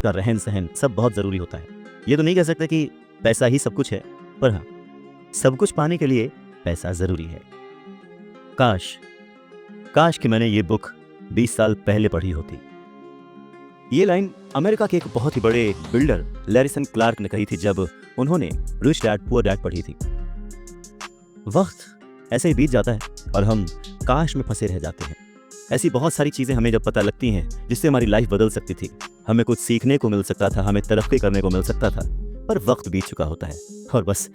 का रहन सहन सब बहुत ज़रूरी होता है। ये तो नहीं कह सकते कि पैसा ही सब कुछ है, पर हाँ, सब कुछ पाने के लिए पैसा ज़रूरी है। काश काश कि मैंने ये बुक 20 साल पहले पढ़ी होती। ये लाइन अमेरिका के एक बहुत ही बड़े बिल्डर लैरिसन क्लार्क ने कही थी जब उन्होंने रिच डैड पुअर डैड पढ़ी थी। वक्त ऐसे ही बीत जाता है और हम काश में फंसे रह जाते हैं। ऐसी बहुत सारी चीज़ें हमें जब पता लगती हैं जिससे हमारी लाइफ बदल सकती थी, हमें कुछ सीखने को मिल सकता था, हमें तरक्की करने को मिल सकता था, पर वक्त बीत चुका होता है और बस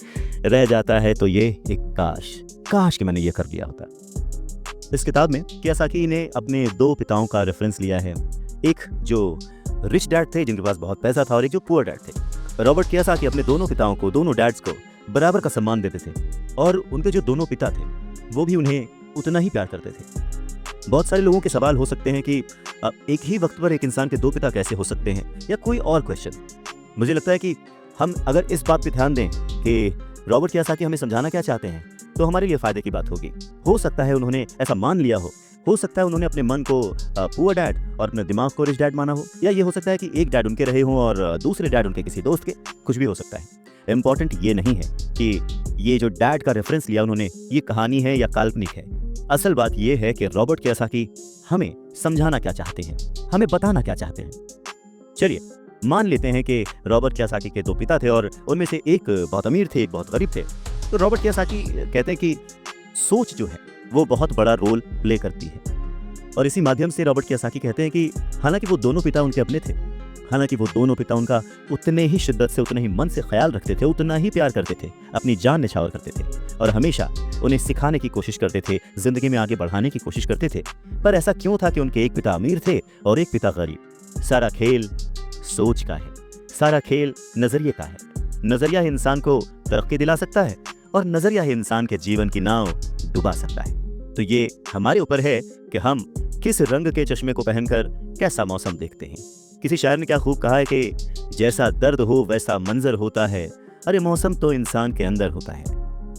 रह जाता है तो ये एक काश कि मैंने ये कर लिया होता। इस किताब में कियासाकी ने अपने दो पिताओं का रेफरेंस लिया है, एक जो रिच डैड थे जिनके पास बहुत पैसा था और एक जो पुअर डैड थे। रॉबर्ट कियासाकी अपने दोनों पिताओं को, दोनों डैड्स को बराबर का सम्मान देते थे और उनके जो दोनों पिता थे वो भी उन्हें उतना ही प्यार करते थे। बहुत सारे लोगों के सवाल हो सकते हैं कि एक ही वक्त पर एक इंसान के दो पिता कैसे हो सकते हैं, या कोई और क्वेश्चन। मुझे लगता है कि हम अगर इस बात पे ध्यान दें कि रॉबर्ट कियासाकी हमें समझाना क्या चाहते हैं, तो हमारे लिए फायदे की बात होगी। हो सकता है उन्होंने ऐसा मान लिया हो सकता है उन्होंने अपने मन को पुअर डैड और अपने दिमाग को रिच डैड माना हो, या ये हो सकता है कि एक डैड उनके रहे हों और दूसरे डैड उनके किसी दोस्त के, कुछ भी हो सकता है। इम्पॉर्टेंट ये नहीं है कि ये जो डैड का रेफरेंस लिया उन्होंने, ये कहानी है या काल्पनिक है। असल बात ये है कि रॉबर्ट कियासाकी हमें समझाना क्या चाहते हैं, हमें बताना क्या चाहते हैं। चलिए मान लेते हैं कि रॉबर्ट कियासाकी के दो पिता थे और उनमें से एक बहुत अमीर थे, एक बहुत गरीब थे। तो रॉबर्ट कियासाकी कहते हैं कि सोच जो है वो बहुत बड़ा रोल प्ले करती है, और इसी माध्यम से रॉबर्ट कियासाकी कहते हैं कि हालांकि वो दोनों पिता उनके अपने थे, हालांकि वो दोनों पिता उनका उतने ही शिद्दत से, उतने ही मन से ख्याल रखते थे, उतना ही प्यार करते थे, अपनी जान निछावर करते थे और हमेशा उन्हें सिखाने की कोशिश करते थे, जिंदगी में आगे बढ़ाने की कोशिश करते थे। पर ऐसा क्यों था कि उनके एक पिता अमीर थे और एक पिता गरीब? सारा खेल सोच का है, सारा खेल नजरिए का है। नजरिया ही इंसान को तरक्की दिला सकता है और नजरिया ही इंसान के जीवन की नाव डुबा सकता है। तो ये हमारे ऊपर है कि हम किस रंग के चश्मे को पहनकर कैसा मौसम देखते हैं। किसी शायर ने क्या खूब कहा है कि जैसा दर्द हो वैसा मंजर होता है, अरे मौसम तो इंसान के अंदर होता है।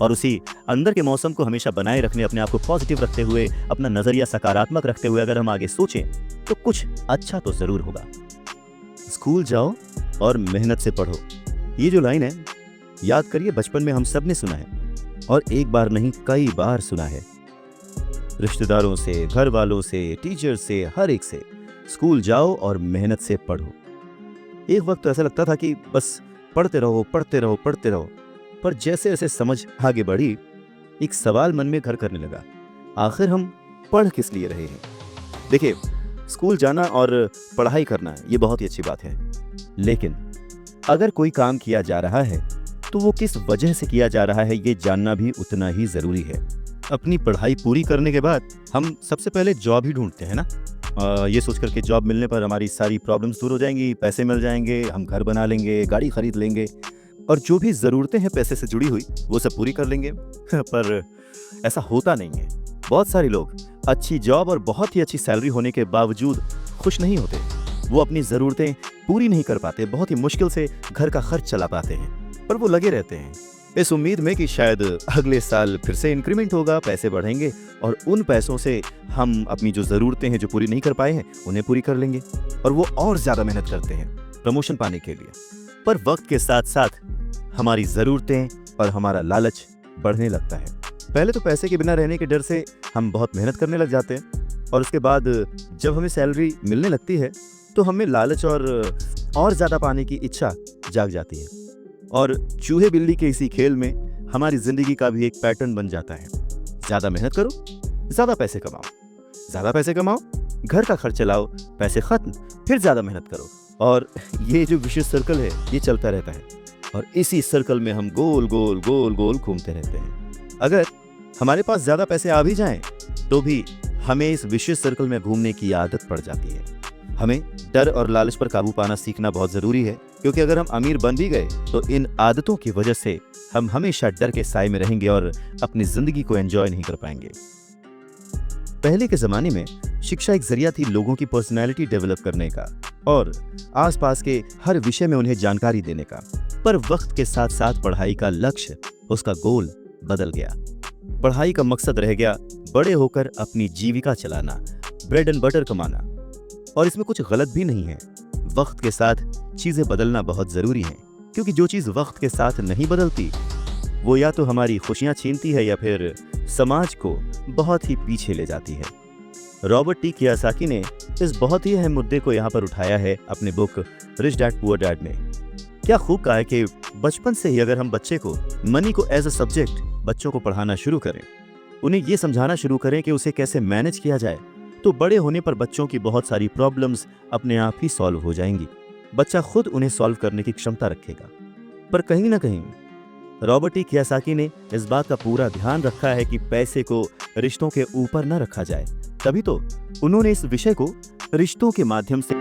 और उसी अंदर के मौसम को हमेशा बनाए रखने, अपने आप को पॉजिटिव रखते हुए, अपना नजरिया सकारात्मक रखते हुए अगर हम आगे सोचें तो कुछ अच्छा तो जरूर होगा। स्कूल जाओ और मेहनत से पढ़ो, ये जो लाइन है याद करिए, बचपन में हम सब ने सुना है और एक बार नहीं कई बार सुना है। रिश्तेदारों से, घर वालों से, टीचर से, हर एक से, स्कूल जाओ और मेहनत से पढ़ो। एक वक्त तो ऐसा लगता था कि बस पढ़ते रहो पढ़ते रहो पढ़ते रहो, पर जैसे जैसे समझ आगे बढ़ी एक सवाल मन में घर करने लगा, आखिर हम पढ़ किस लिए रहे हैं? देखिए, स्कूल जाना और पढ़ाई करना ये बहुत ही अच्छी बात है, लेकिन अगर कोई काम किया जा रहा है तो वो किस वजह से किया जा रहा है ये जानना भी उतना ही जरूरी है। अपनी पढ़ाई पूरी करने के बाद हम सबसे पहले जॉब ही ढूंढते हैं ना, ये सोच करके जॉब मिलने पर हमारी सारी प्रॉब्लम्स दूर हो जाएंगी, पैसे मिल जाएंगे, हम घर बना लेंगे, गाड़ी खरीद लेंगे और जो भी ज़रूरतें हैं पैसे से जुड़ी हुई वो सब पूरी कर लेंगे। पर ऐसा होता नहीं है। बहुत सारे लोग अच्छी जॉब और बहुत ही अच्छी सैलरी होने के बावजूद खुश नहीं होते। वो अपनी ज़रूरतें पूरी नहीं कर पाते, बहुत ही मुश्किल से घर का खर्च चला पाते हैं, पर वो लगे रहते हैं इस उम्मीद में कि शायद अगले साल फिर से इंक्रीमेंट होगा, पैसे बढ़ेंगे और उन पैसों से हम अपनी जो ज़रूरतें हैं जो पूरी नहीं कर पाए हैं उन्हें पूरी कर लेंगे। और वो और ज़्यादा मेहनत करते हैं प्रमोशन पाने के लिए। पर वक्त के साथ साथ हमारी ज़रूरतें और हमारा लालच बढ़ने लगता है। पहले तो पैसे के बिना रहने के डर से हम बहुत मेहनत करने लग जाते हैं, और उसके बाद जब हमें सैलरी मिलने लगती है तो हमें लालच और ज़्यादा पाने की इच्छा जाग जाती है। और चूहे बिल्ली के इसी खेल में हमारी ज़िंदगी का भी एक पैटर्न बन जाता है। ज़्यादा मेहनत करो, ज़्यादा पैसे कमाओ, ज़्यादा पैसे कमाओ, घर का खर्च चलाओ, पैसे खत्म, फिर ज़्यादा मेहनत करो, और ये जो विशेष सर्कल है ये चलता रहता है। और इसी सर्कल में हम गोल गोल गोल गोल घूमते रहते हैं। अगर हमारे पास ज़्यादा पैसे आ भी जाएं तो भी हमें इस विशेष सर्कल में घूमने की आदत पड़ जाती है। हमें डर और लालच पर काबू पाना सीखना बहुत ज़रूरी है, क्योंकि अगर हम अमीर बन भी गए तो इन आदतों की वजह से हम हमेशा डर के साए में रहेंगे और अपनी ज़िंदगी को एंजॉय नहीं कर पाएंगे। पहले के ज़माने में शिक्षा एक जरिया थी लोगों की पर्सनैलिटी डेवलप करने का और आसपास के हर विषय में उन्हें जानकारी देने का। पर वक्त के साथ साथ पढ़ाई का लक्ष्य, उसका गोल बदल गया। पढ़ाई का मकसद रह गया बड़े होकर अपनी जीविका चलाना, ब्रेड एंड बटर कमाना। और इसमें कुछ गलत भी नहीं है, वक्त के साथ चीजें बदलना बहुत जरूरी है, क्योंकि जो चीज वक्त के साथ नहीं बदलती वो या तो हमारी खुशियां छीनती है या फिर समाज को बहुत ही पीछे ले जाती है। रॉबर्ट टी कियोसाकी ने इस बहुत ही अहम मुद्दे को यहाँ पर उठाया है अपने book rich dad poor dad में। क्या खूब कहा है कि बचपन से ही अगर हम बच्चे को मनी को एज अ सब्जेक्ट बच्चों को पढ़ाना शुरू करें, उन्हें ये समझाना शुरू करें कि उसे कैसे मैनेज किया जाए, तो बड़े होने पर बच्चों की बहुत सारी प्रॉब्लम्स अपने आप ही सॉल्व हो जाएंगी। बच्चा खुद उन्हें सॉल्व करने की क्षमता रखेगा। पर कहीं ना कहीं रॉबर्ट टी कियोसाकी ने इस बात का पूरा ध्यान रखा है कि पैसे को रिश्तों के ऊपर न रखा जाए, तभी तो उन्होंने इस विषय को रिश्तों के माध्यम से